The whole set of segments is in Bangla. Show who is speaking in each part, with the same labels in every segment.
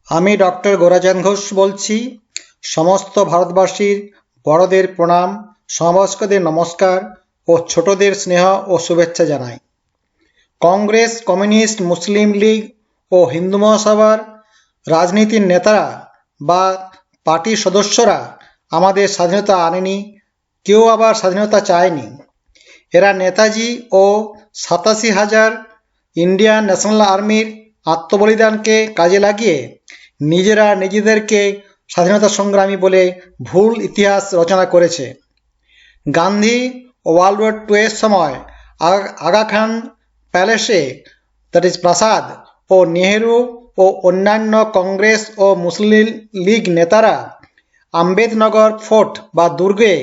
Speaker 1: আমি ডক্টর গোরাচাঁদ ঘোষ বলছি। সমস্ত ভারতবাসীর বড়দের প্রণাম, সমবয়স্কদের নমস্কার ও ছোটদের স্নেহ ও শুভেচ্ছা জানাই। কংগ্রেস, কমিউনিস্ট, মুসলিম লীগ ও হিন্দু মহাসভার রাজনীতির নেতারা বা পার্টির সদস্যরা আমাদের স্বাধীনতা আনেনি, কেউ আবার স্বাধীনতা চায়নি। এরা নেতাজি ও ৮৭,০০০ ইন্ডিয়ান ন্যাশনাল আর্মির আত্মবলিদানকে কাজে লাগিয়ে নিজেরা নিজেদেরকে স্বাধীনতা সংগ্রামী বলে ভুল ইতিহাস রচনা করেছে। গান্ধী ওয়ার্ল্ড ওয়ার 2 এর সময় আগা খান প্যালেসে, দ্যাট ইজ প্রাসাদ, ও নেহেরু ও অন্যান্য কংগ্রেস ও মুসলিম লীগ নেতারা আম্বেদনগর ফোর্ট বা দুর্গে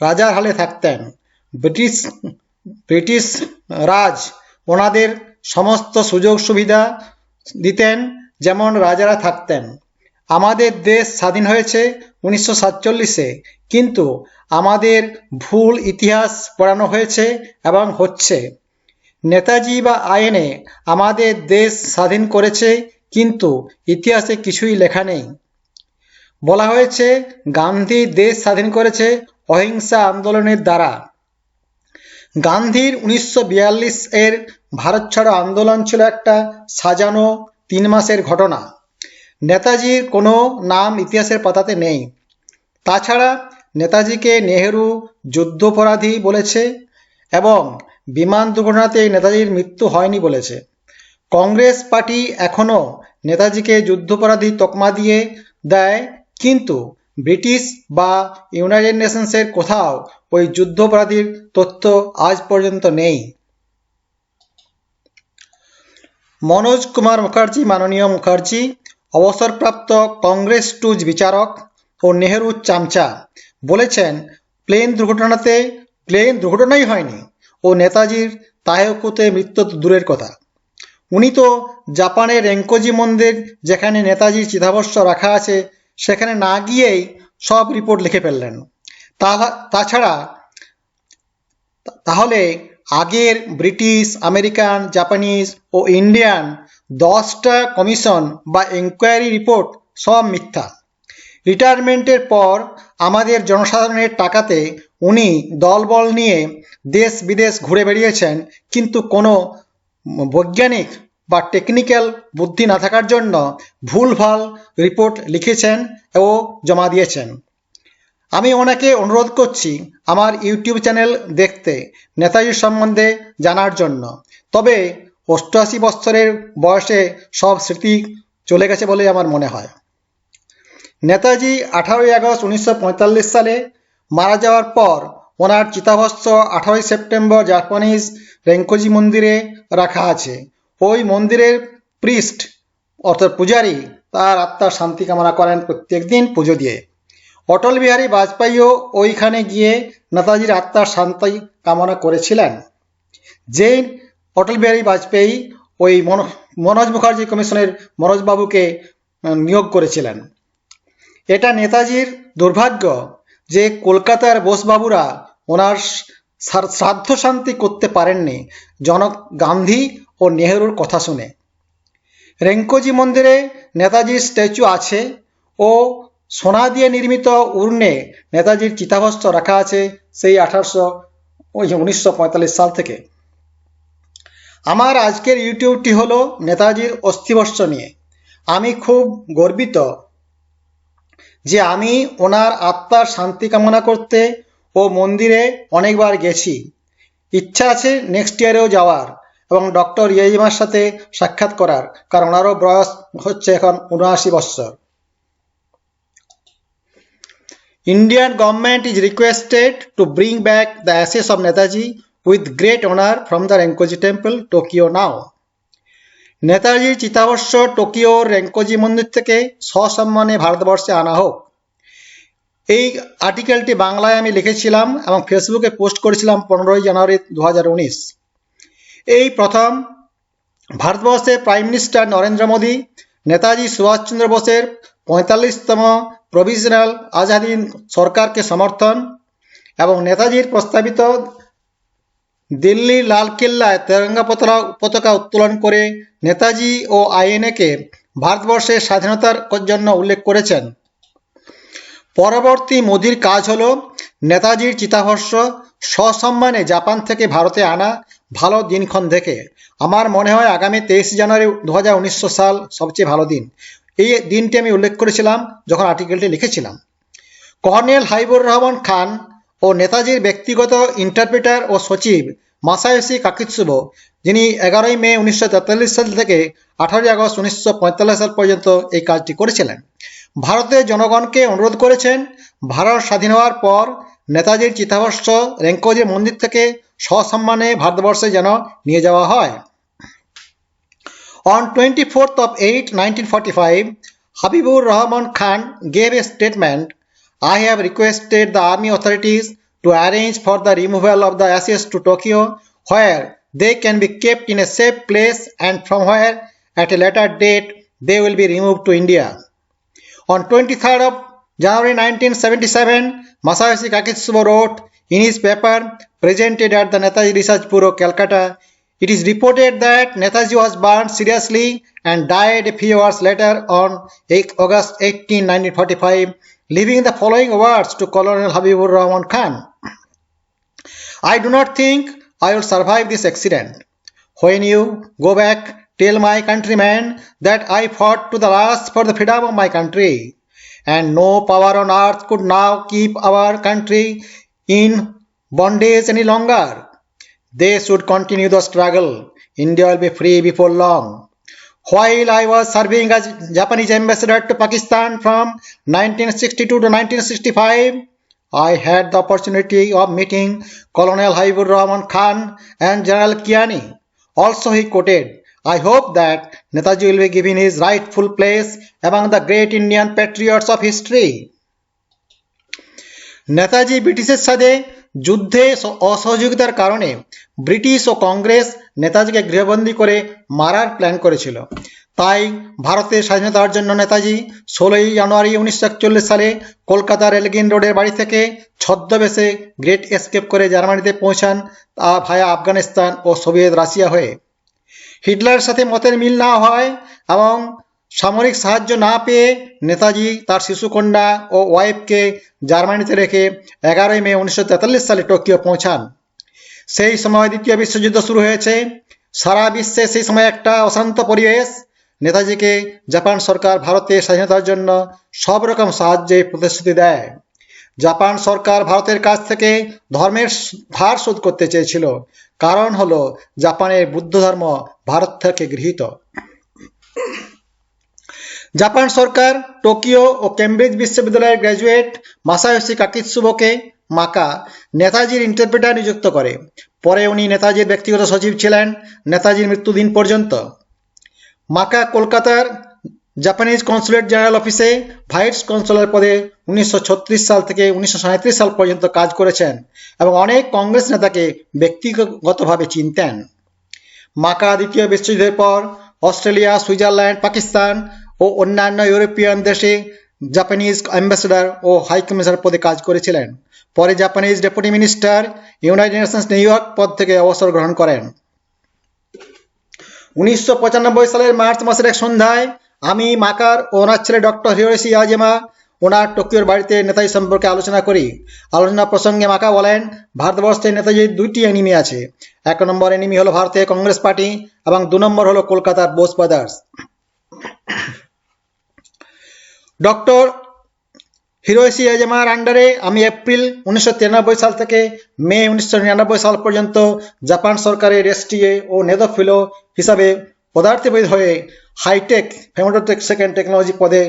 Speaker 1: রাজার হালে থাকতেন। ব্রিটিশ রাজ ওনাদের সমস্ত সুযোগ সুবিধা দিতেন যেমন রাজারা থাকতেন। আমাদের দেশ স্বাধীন হয়েছে 1947-এ, কিন্তু আমাদের ভুল ইতিহাস পড়ানো হয়েছে এবং হচ্ছে। নেতাজি বা আইনে আমাদের দেশ স্বাধীন করেছে, কিন্তু ইতিহাসে কিছুই লেখা নেই। বলা হয়েছে গান্ধী দেশ স্বাধীন করেছে অহিংসা আন্দোলনের দ্বারা। গান্ধীর 1942-এর ভারত ছাড়ো আন্দোলন ছিল একটা সাজানো 3 মাসের ঘটনা। নেতাজির কোনো নাম ইতিহাসের পাতাতে নেই। তাছাড়া নেতাজিকে নেহেরু যুদ্ধাপরাধী বলেছে এবং বিমান দুর্ঘটনাতে নেতাজির মৃত্যু হয়নি বলেছে। কংগ্রেস পার্টি এখনও নেতাজিকে যুদ্ধাপরাধী তকমা দিয়ে দেয়, কিন্তু ব্রিটিশ বা ইউনাইটেড নেশনসের কোথাও ওই যুদ্ধাপরাধীর তথ্য আজ পর্যন্ত নেই। মনোজ কুমার মুখার্জি, মাননীয় মুখার্জি অবসরপ্রাপ্ত কংগ্রেস টুজ বিচারক ও নেহেরুর চামচা, বলেছেন প্লেন দুর্ঘটনাই হয়নি ও নেতাজির তাহেকুতে মৃত্যু দূরের কথা। উনি তো জাপানের রেঙ্কোজি মন্দির, যেখানে নেতাজির চিতাভস্ম রাখা আছে, সেখানে না গিয়েই সব রিপোর্ট লিখে ফেললেন। তাছাড়া তাহলে আগের ব্রিটিশ, আমেরিকান, জাপানিজ ও ইন্ডিয়ান 10টা কমিশন বা এনকোয়ারি রিপোর্ট সব মিথ্যা। রিটায়ারমেন্টের পর আমাদের জনসাধারণের টাকাতে উনি দলবল নিয়ে দেশ বিদেশ ঘুরে বেরিয়েছেন, কিন্তু কোনো বৈজ্ঞানিক বা টেকনিক্যাল বুদ্ধি না থাকার জন্য ভুলভাল রিপোর্ট লিখেছেন ও জমা দিয়েছেন। আমি ওনাকে অনুরোধ করছি আমার ইউটিউব চ্যানেল দেখতে, নেতাজির সম্বন্ধে জানার জন্য। তবে 88 বছরের বয়সে সব স্মৃতি চলে গেছে বলে আমার মনে হয়। নেতাজি 18ই আগস্ট 1945 সালে মারা যাওয়ার পর ওনার চিতাভস্ম 18ই সেপ্টেম্বর জাপানিজ রেঙ্কোজি মন্দিরে রাখা আছে। ওই মন্দিরের প্রিস্ট অর্থাৎ পূজারী তার আত্মার শান্তি কামনা করেন প্রত্যেক দিন পুজো দিয়ে। অটল বিহারী বাজপেয়ীও ওইখানে গিয়ে নেতাজির আত্মার শান্তি কামনা করেছিলেন। যে অটল বিহারী বাজপেয়ী ওই মনোজ মুখার্জি কমিশনের মনোজবাবুকে নিয়োগ করেছিলেন। এটা নেতাজির দুর্ভাগ্য যে কলকাতার বোসবাবুরা ওনার শ্রাদ্ধ শান্তি করতে পারেননি গান্ধী ও নেহেরুর কথা শুনে। রেঙ্কোজি মন্দিরে নেতাজির স্ট্যাচু আছে ও সোনা দিয়ে নির্মিত উর্নে নেতাজির চিতাভস্ম রাখা আছে সেই 1945 সাল থেকে। আমার আজকের ইউটিউবটি হলো নেতাজির অস্থিভস্ম নিয়ে। আমি খুব গর্বিত যে আমি ওনার আত্মার শান্তি কামনা করতে ও মন্দিরে অনেকবার গেছি। ইচ্ছা আছে নেক্সট ইয়ারেও যাওয়ার এবং ডক্টর ইয়েজিমার সাথে সাক্ষাৎ করার, কারণ ওনারও বয়স হচ্ছে এখন 79 বছর। Indian government is requested to bring back the ashes of Netaji with great honor from the Renkoji Temple, Tokyo now. নেতাজির চিতাভস্ম টোকিওর রেঙ্কোজি মন্দির থেকে সসম্মানে ভারতবর্ষে আনা হোক। এই আর্টিকেলটি বাংলায় আমি লিখেছিলাম এবং ফেসবুকে পোস্ট করেছিলাম 15 জানুয়ারি 2019। এই প্রথম ভারতবর্ষে প্রাইম মিনিস্টার নরেন্দ্র মোদী নেতাজি সুভাষচন্দ্র বোসের 45তম প্রভিশনাল আজাদ হিন্দ সরকারকে সমর্থন এবং নেতাজির প্রস্তাবিত দিল্লির লালকেল্লায় তেরঙ্গা পতাকা উত্তোলন করে নেতাজি ও আইএনএকে ভারতবর্ষের স্বাধীনতার জন্য উল্লেখ করেছেন। পরবর্তী মোদির কাজ হলো নেতাজির চিতাভস্ম সসম্মানে জাপান থেকে ভারতে আনা ভালো দিনক্ষণ দেখে। আমার মনে হয় আগামী 23 জানুয়ারি 2019 সাল সবচেয়ে ভালো দিন। এই দিনটি আমি উল্লেখ করেছিলাম যখন আর্টিকেলটি লিখেছিলাম। কর্নেল হাবিবুর রহমান খান ও নেতাজির ব্যক্তিগত ইন্টারপ্রেটার ও সচিব মাসায়োশি কাকিৎসুবো, যিনি 11 মে 1943 সাল থেকে 18 আগস্ট 1945 সাল পর্যন্ত এই কাজটি করেছিলেন, ভারতের জনগণকে অনুরোধ করেছেন ভারত স্বাধীন হওয়ার পর নেতাজির চিতাভস্ম রেঙ্কোজি মন্দির থেকে সসম্মানে ভারতবর্ষে যেন নিয়ে যাওয়া হয়। On 24th of 8, 1945, Habibur Rahman Khan gave a statement. I have requested the army authorities to arrange for the removal of the ashes to Tokyo, where they can be kept in a safe place, and from where at a later date they will be removed to India. On 23rd of January 1977, Masayoshi Kakitsubo wrote in his paper presented at the Netaji Research Bureau, Calcutta, it is reported that Netaji was burned seriously and died a few hours later on August 18, 1945, leaving the following words to Colonel Habibur Rahman Khan. I do not think I will survive this accident. When you go back, tell my countrymen that I fought to the last for the freedom of my country, and no power on earth could now keep our country in bondage any longer. They should continue the struggle. India will be free before long. While I was serving as Japanese ambassador to Pakistan from 1962 to 1965, I had the opportunity of meeting Colonel Habibur Rahman Khan and General Kiani. Also he quoted, I hope that Netaji will be given his rightful place among the great Indian patriots of history. Netaji ব্রিটিশের সাথে যুদ্ধে অসহযোগিতার কারণে ব্রিটিশ ও কংগ্রেস নেতাজিকে গৃহবন্দী করে মারার প্ল্যান করেছিল। তাই ভারতের স্বাধীনতার জন্য নেতাজি 16 জানুয়ারি 1941 সালে কলকাতার এলগিন রোডের বাড়ি থেকে ছদ্মবেশে গ্রেট এসকেপ করে জার্মানিতে পৌঁছান, ভায়া আফগানিস্তান ও সোভিয়েত রাশিয়া হয়ে। হিটলারের সাথে মতের মিল না হয় এবং সামরিক সাহায্য না পেয়ে নেতাজি তার শিশুকন্যা ও ওয়াইফকে জার্মানিতে রেখে 11 মে 1943 সালে টোকিও পৌঁছান। সেই সময় দ্বিতীয় বিশ্বযুদ্ধ শুরু হয়েছে। সারা বিশ্বে সেই সময় একটা অশান্ত পরিবেশ। নেতাজিকে জাপান সরকার ভারতের স্বাধীনতার জন্য সব রকম সাহায্যের প্রতিশ্রুতি দেয়। জাপান সরকার ভারতের কাছ থেকে ধর্মের ধার শোধ করতে চেয়েছিল, কারণ হলো জাপানের বুদ্ধ ধর্ম ভারত থেকে গৃহীত। জাপান সরকার টোকিও ও কেমব্রিজ বিশ্ববিদ্যালয়ের গ্র্যাজুয়েট মাসায়োশি কাকিৎসুবোকে মাকা নেতাজির ইন্টারপ্রেটার নিযুক্ত করে। পরে উনি নেতাজির ব্যক্তিগত সচিব ছিলেন নেতাজির মৃত্যুদিন পর্যন্ত। মাকা কলকাতার জাপানিজ কনসুলেট জেনারেল অফিসে ভাইস কনসুলার পদে 1936 সাল থেকে 1937 সাল পর্যন্ত কাজ করেছেন এবং অনেক কংগ্রেস নেতাকে ব্যক্তিগতভাবে চিনতেন। মাকা দ্বিতীয় বিশ্বযুদ্ধের পর অস্ট্রেলিয়া, সুইজারল্যান্ড, পাকিস্তান ও অন্যান্য ইউরোপিয়ান দেশে জাপানিজ অ্যাম্বাসেডর ও হাই কমিশনার পদে কাজ করেছিলেন। পরে Japanese deputy minister United Nations new York পদ থেকে অবসর গ্রহণ করেন। 1995 সালের মার্চ মাসের এক সন্ধ্যায় আমি মাকার ও ওনার ছেলে ডক্টর হিরোশি ইয়াজিমা ওনার টোকিওর বাড়িতে নেতাজি সম্পর্কে আলোচনা করি। আলোচনা প্রসঙ্গে মাকা বলেন, ভারতবর্ষে নেতাজির দুইটি এনিমি আছে। 1 নম্বর এনিমি হলো ভারতীয় কংগ্রেস পার্টি এবং 2 নম্বর হলো কলকাতার বোস ব্রাদার্স। ডক্টর হিরোশি ইয়াজিমার আন্ডারে আমি এপ্রিল 1993 সাল থেকে মে 1999 সাল পর্যন্ত জাপান সরকারের এসটিএ ও নেদো ফেলো হিসাবে পদার্থবিদ হয়ে হাইটেক ফেমোটোটেক্সিক্যান টেকনোলজি পদে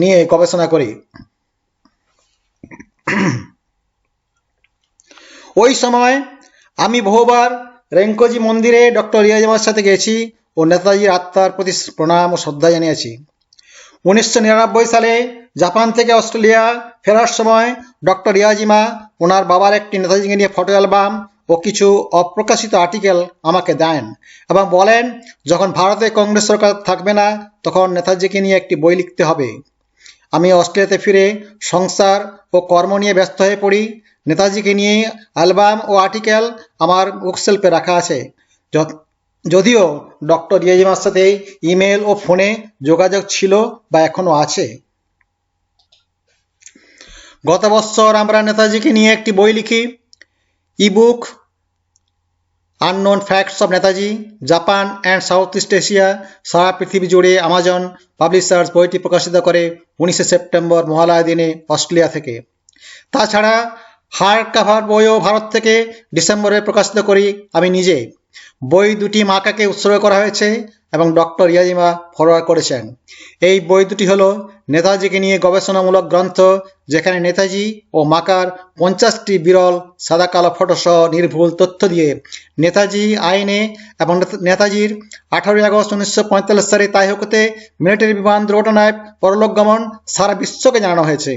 Speaker 1: নিয়ে গবেষণা করি। ওই সময় আমি বহুবার রেঙ্কোজি মন্দিরে ডক্টর ইয়াজিমার সাথে গেছি ও নেতাজির আত্মার প্রতি প্রণাম ও শ্রদ্ধা জানিয়েছি। 1999 সালে জাপান থেকে অস্ট্রেলিয়া ফেরার সময় ডক্টর ইয়াজিমা ওনার বাবার একটি নেতাজিকে নিয়ে ফটো অ্যালবাম ও কিছু অপ্রকাশিত আর্টিকেল আমাকে দেন এবং বলেন, যখন ভারতে কংগ্রেস সরকার থাকবে না তখন নেতাজিকে নিয়ে একটি বই লিখতে হবে। আমি অস্ট্রেলিয়াতে ফিরে সংসার ও কর্ম নিয়ে ব্যস্ত হয়ে পড়ি। নেতাজিকে নিয়ে অ্যালবাম ও আর্টিকেল আমার বুকশেলফে রাখা আছে। যদিও ডক্টর ইয়াজিমার সাথে ইমেল ও ফোনে যোগাযোগ ছিল বা এখনো আছে। গত বছর আমরা নেতাজিকে নিয়ে একটি বই লিখি, ebook unknown facts of Netaji, Japan and South East Asia, সারা পৃথিবী জুড়ে আমাজন পাবলিশার্স বইটি প্রকাশিত করে 19শে সেপ্টেম্বর মহালয়া দিনে অস্ট্রেলিয়া থেকে। তাছাড়া হার্ড কাভার বইও ভারত থেকে ডিসেম্বরে প্রকাশিত করি আমি নিজে। বই দুটি মাকাকে উৎসর্গ করা হয়েছে এবং ডক্টর ইয়াজিমা ফরওয়ার্ড করেছেন। এই বই দুটি হলো নেতাজিকে নিয়ে গবেষণামূলক গ্রন্থ, যেখানে নেতাজি ও মাকার 50টি বিরল সাদা কালো ফটোসহ নির্ভুল তথ্য দিয়ে নেতাজি আইনে এবং নেতাজির 18 আগস্ট 1945 সালে তাইহোকুতে মিলিটারি বিমান দুর্ঘটনায় পরলোক গমন সারা বিশ্বকে জানানো হয়েছে।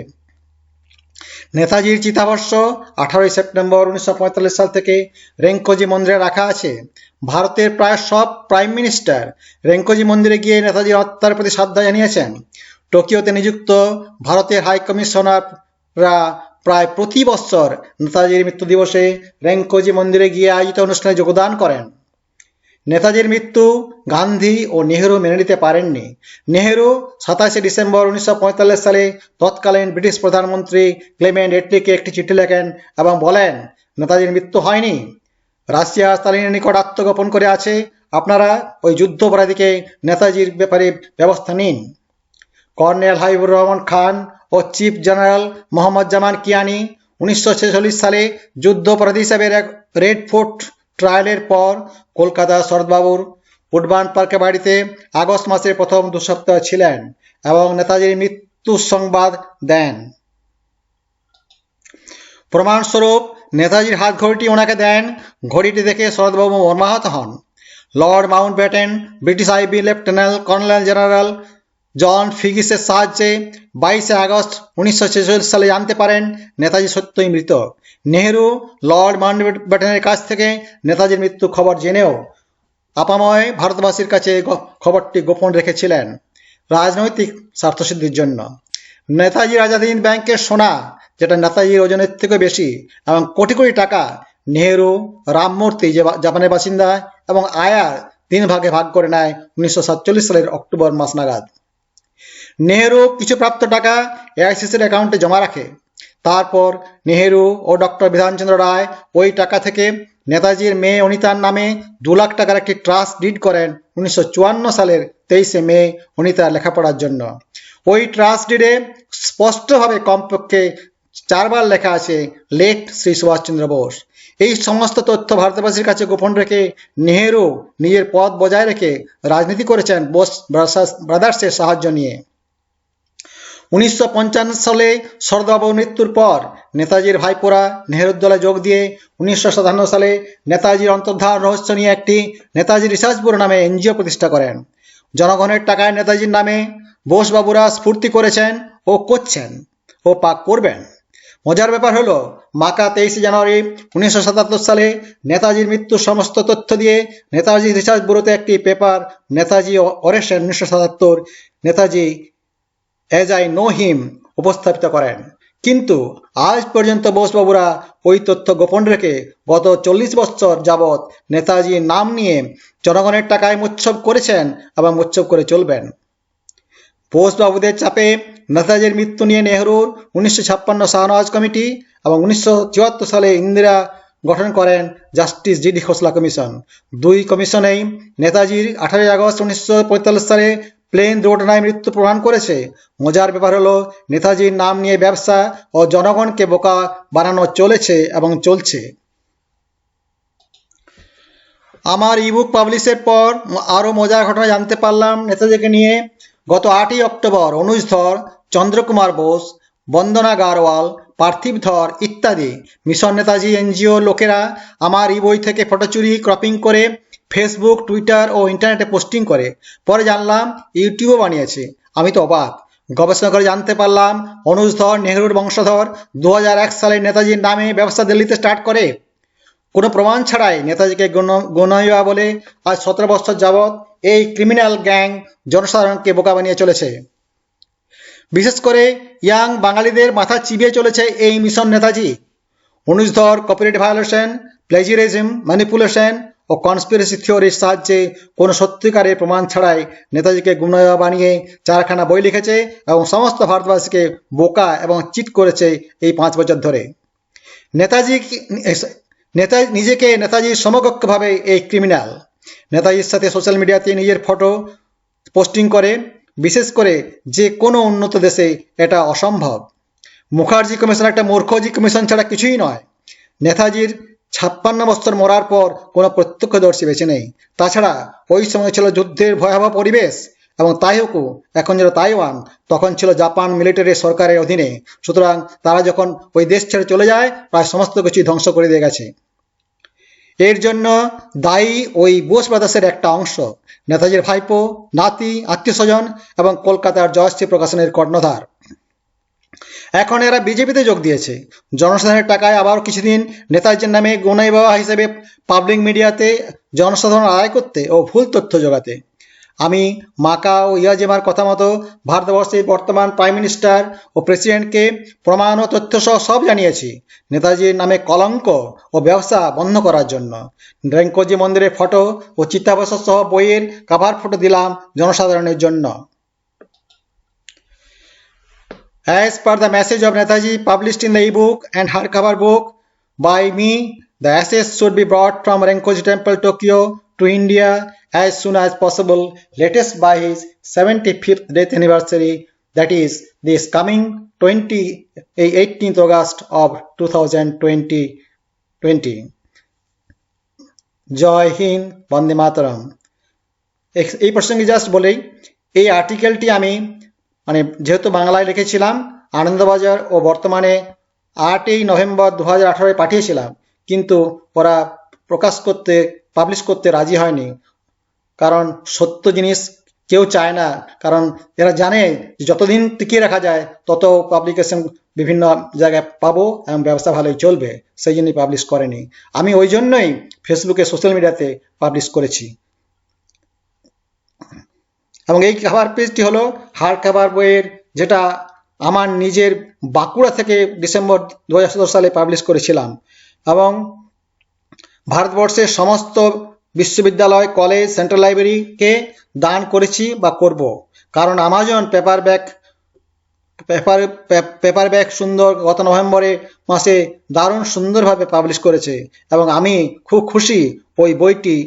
Speaker 1: নেতাজির চিতাভস্য 18 সেপ্টেম্বর 1945 সাল থেকে রেঙ্কোজি মন্দিরে রাখা আছে। ভারতের প্রায় সব প্রাইম মিনিস্টার রেঙ্কোজি মন্দিরে গিয়ে নেতাজির আত্মার প্রতি শ্রদ্ধা জানিয়েছেন। টোকিওতে নিযুক্ত ভারতের হাই কমিশনাররা প্রায় প্রতি বছর নেতাজির মৃত্যু দিবসে রেঙ্কোজি মন্দিরে গিয়ে আয়োজিত অনুষ্ঠানে যোগদান করেন। নেতাজির মৃত্যু গান্ধী ও নেহেরু মেনে নিতে পারেননি। নেহেরু 27শে ডিসেম্বর 1945 সালে তৎকালীন ব্রিটিশ প্রধানমন্ত্রী ক্লেমেন্ট এটলিকে একটি চিঠি লেখেন এবং বলেন, নেতাজির মৃত্যু হয়নি, রাশিয়া স্তালিনের নিকট আত্মগোপন করে আছে, আপনারা ওই যুদ্ধাপরাধীকে নেতাজির ব্যাপারে ব্যবস্থা নিন। কর্নেল হাবিবুর রহমান খান ও চিফ জেনারেল মোহাম্মদ জামান কিয়ানি 1946 সালে যুদ্ধাপরাধী হিসাবে রেড ফোর্ট ট্রায়ালের পর কলকাতা শরৎবাবুর উডবার্ন পার্কে বাড়িতে আগস্ট মাসের প্রথম 2 সপ্তাহ ছিলেন এবং নেতাজির মৃত্যুর সংবাদ দেন। প্রমাণস্বরূপ নেতাজির হাত ঘড়িটি ওনাকে দেন। ঘড়িটি দেখে শরৎবাবু মর্মাহত হন। Lord Mountbatten British IB lieutenant colonel general John ফিগিসের সাহায্যে 22শে আগস্ট 1946 সালে জানতে পারেন নেতাজি সত্যই মৃত। নেহেরু লর্ড মাউন্টব্যাটেনের কাছ থেকে নেতাজির মৃত্যু খবর জেনেও আপাময় ভারতবাসীর কাছে খবরটি গোপন রেখেছিলেন রাজনৈতিক স্বার্থসিদ্ধির জন্য। নেতাজির আজাদিন ব্যাংকের সোনা, যেটা নেতাজির ওজনের থেকে বেশি এবং কোটি কোটি টাকা, নেহেরু, রামমূর্তি যে জাপানের বাসিন্দা এবং আয়ার 3 ভাগে ভাগ করে নেয় 1947 সালের অক্টোবর মাস নাগাদ। নেহেরু কিছু প্রাপ্ত টাকা এআইসিসির অ্যাকাউন্টে জমা রাখে। তারপর নেহেরু ও ডক্টর বিধানচন্দ্র রায় ওই টাকা থেকে নেতাজির মেয়ে অনিতার নামে 2 লাখ টাকার একটি ট্রাস্ট ডিড করেন 1954 সালের 23শে মে অনিতার লেখাপড়ার জন্য। ওই ট্রাস্ট ডিডে স্পষ্টভাবে কমপক্ষে 4 বার লেখা আছে লেট শ্রী সুভাষচন্দ্র বোস। এই সমস্ত তথ্য ভারতবাসীর কাছে গোপন রেখে নেহেরু নিজের পদ বজায় রেখে রাজনীতি করেছেন বোস ব্রাদার্সের সাহায্য নিয়ে। 1955 সালে শরৎবাবুর মৃত্যুর পর নেতাজির ভাইপোরা নেহেরুর দলে যোগ দিয়ে 1957 সালে নেতাজির অন্তর্ধান রহস্য নিয়ে একটি নেতাজি রিসার্চ ব্যুরো নামে এনজিও প্রতিষ্ঠা করেন। জনগণের টাকায় নেতাজির নামে বোসবাবুরা স্ফূর্তি করেছেন ও করছেন ও পাক করবেন। মজার ব্যাপার হলো, মাকা 23শে জানুয়ারি 1977 সালে নেতাজির মৃত্যুর সমস্ত তথ্য দিয়ে নেতাজি রিসার্চ ব্যুরোতে একটি paper Netaji oration 1977 Netaji as I know him উপস্থাপিত করেন। কিন্তু আজ পর্যন্ত বোসবাবুরা ওই তথ্য গোপন রেখে গত 40 বছর যাবৎ নেতাজির নাম নিয়ে জনগণের টাকায় মোচ্ছব করেছেন এবং মোচ্ছব করে চলবেন। বোসবাবুদের চাপে নেতাজির মৃত্যু নিয়ে নেহরুর 1956 শাহনওয়াজ কমিটি এবং 1974 সালে ইন্দিরা গঠন করেন জাস্টিস জিডি খোসলা কমিশন। 2 কমিশনেই নেতাজির 18 আগস্ট 1945 সালে প্লেন দুর্ঘটনায় মৃত্যু প্রমাণ করেছে। মজার ব্যাপার হলো, নেতাজির নাম নিয়ে ব্যবসা ও জনগণকে বোকা বানানো চলেছে এবং চলছে। আমার ইবুক পাবলিশের পর আরও মজার ঘটনা জানতে পারলাম নেতাজিকে নিয়ে। গত 8ই অক্টোবর অনুজ ধর, চন্দ্রকুমার বোস, বন্দনা গারওয়াল, পার্থিব ধর ইত্যাদি মিশন নেতাজি এনজিও লোকেরা আমার এই বই থেকে ফটো চুরি ক্রপিং করে ফেসবুক, টুইটার ও ইন্টারনেটে পোস্টিং করে। পরে জানলাম ইউটিউবও বানিয়েছে। আমি তো অবাক। গবেষণা করে জানতে পারলাম অনুজ ধর নেহরুর বংশধর 2001 সালে নেতাজির নামে ব্যবসা দিল্লিতে স্টার্ট করে। কোনো প্রমাণ ছাড়াই নেতাজিকে গণইয়া বলে আজ 17 বছর যাবৎ এই ক্রিমিনাল গ্যাং জনসাধারণকে বোকা বানিয়ে চলেছে। বিশেষ করে ইয়াং বাঙালিদের মাথা চিবিয়ে চলেছে এই মিশন নেতাজি। অনুজ ধর কপিরাইট ভায়োলেশন, প্লেজিয়ারিজম, ম্যানিপুলেশন ও ও কনস্পিরেসি থিওরির সাহায্যে কোনো সত্যিকারের প্রমাণ ছাড়াই নেতাজিকে গুমনামা বানিয়ে 4খানা বই লিখেছে এবং সমস্ত ভারতবাসীকে বোকা এবং চিট করেছে এই 5 বছর ধরে। নিজেকে নেতাজির সমকক্ষভাবে এই ক্রিমিনাল নেতাজির সাথে সোশ্যাল মিডিয়াতে নিজের ফটো পোস্টিং করে, বিশেষ করে যে কোনো উন্নত দেশে এটা অসম্ভব। মুখার্জি কমিশন একটা মূর্খজি কমিশন ছাড়া কিছুই নয়। নেতাজির 56 বছর মরার পর কোনো প্রত্যক্ষদর্শী বেঁচে নেই। তাছাড়া ওই সময় ছিল যুদ্ধের ভয়াবহ পরিবেশ এবং তাইওকু এখন ছিল তাইওয়ান, তখন ছিল জাপান মিলিটারি সরকারের অধীনে। সুতরাং তারা যখন ওই দেশ ছেড়ে চলে যায় প্রায় সমস্ত কিছুই ধ্বংস করে দিয়ে গেছে। এর জন্য দায়ী ওই বোস ব্রাদার্সের একটা অংশ, নেতাজির ভাইপো, নাতি, আত্মীয় স্বজন এবং কলকাতার জয়শ্রী প্রকাশনের কর্ণধার। এখন এরা বিজেপিতে যোগ দিয়েছে জনসাধারণের টাকায় আবার কিছুদিন নেতাজির নামে গোনাই বাবা হিসেবে পাবলিক মিডিয়াতে জনসাধারণ আদায় করতে ও ভুল তথ্য জোগাতে। আমি মাকা ও ইয়াজেমার কথা মতো ভারতবর্ষের বর্তমান প্রাইম মিনিস্টার ও প্রেসিডেন্টকে প্রমাণ ও তথ্য সহ সব জানিয়েছি নেতাজির নামে কলঙ্ক ও ব্যবসা বন্ধ করার জন্য। রেঙ্কোজি মন্দিরের ফটো ও চিত্তাবসর সহ বইয়ের কাভার ফটো দিলাম জনসাধারণের জন্য। As per the message of Netaji published in the e-book and hardcover book by me, the ashes should be brought from Renkoji Temple, Tokyo to India as soon as possible, latest by his 75th death anniversary, that is this coming 18th August of 2020. জয় হিন্দ, বন্দে মাতরম। এই প্রসঙ্গে জাস্ট বলেই, এই আর্টিকেলটি আমি যেহেতু বাংলায় লিখেছিলাম আনন্দবাজার ও বর্তমানে 8ই নভেম্বর 2018 পাঠিয়েছিলাম, কিন্তু ওরা পাবলিশ করতে রাজি হয়নি। কারণ সত্য জিনিস কেউ চায় না, কারণ এরা জানে যে যতদিন টিকিয়ে রাখা যায় তত পাবলিকেশন বিভিন্ন জায়গায় পাবো এবং ব্যবসা ভালোই চলবে, সেই জন্যই পাবলিশ করেনি। আমি ওই জন্যই ফেসবুকে সোশ্যাল মিডিয়াতে পাবলিশ করেছি। এবং এই কভার পেজটি হলো হার্ড কভার বইয়ের, যেটা আমার নিজের বাঁকুড়া থেকে ডিসেম্বর 2017 সালে পাবলিশ করেছিলাম এবং ভারতবর্ষের সমস্ত বিশ্ববিদ্যালয়, কলেজ, সেন্ট্রাল লাইব্রেরিকে দান করেছি বা করব। কারণ আমাজন পেপার ব্যাগ সুন্দর গত নভেম্বরে মাসে দারুণ সুন্দরভাবে পাবলিশ করেছে এবং আমি খুব খুশি। ওই বইটি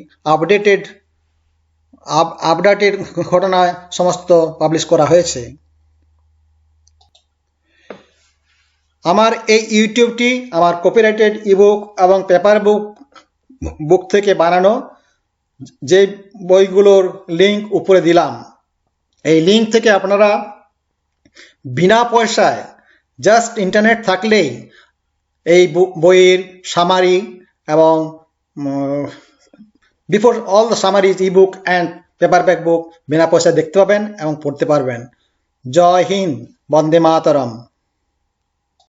Speaker 1: আপডেটেড ঘটনা সমস্ত পাবলিশ করা হয়েছে। আমার এই ইউটিউবটি আমার কপিরাইটেড ইবুক এবং পেপার বুক থেকে বানানো, যে বইগুলোর লিঙ্ক উপরে দিলাম। এই লিঙ্ক থেকে আপনারা বিনা পয়সায়, জাস্ট ইন্টারনেট থাকলেই এই বইয়ের সামারি এবং before all the summaries ebook and paperback book বিনা পয়সায় দেখতে পাবেন এবং পড়তে পারবেন। জয় হিন্দ, বন্দে মাতরম।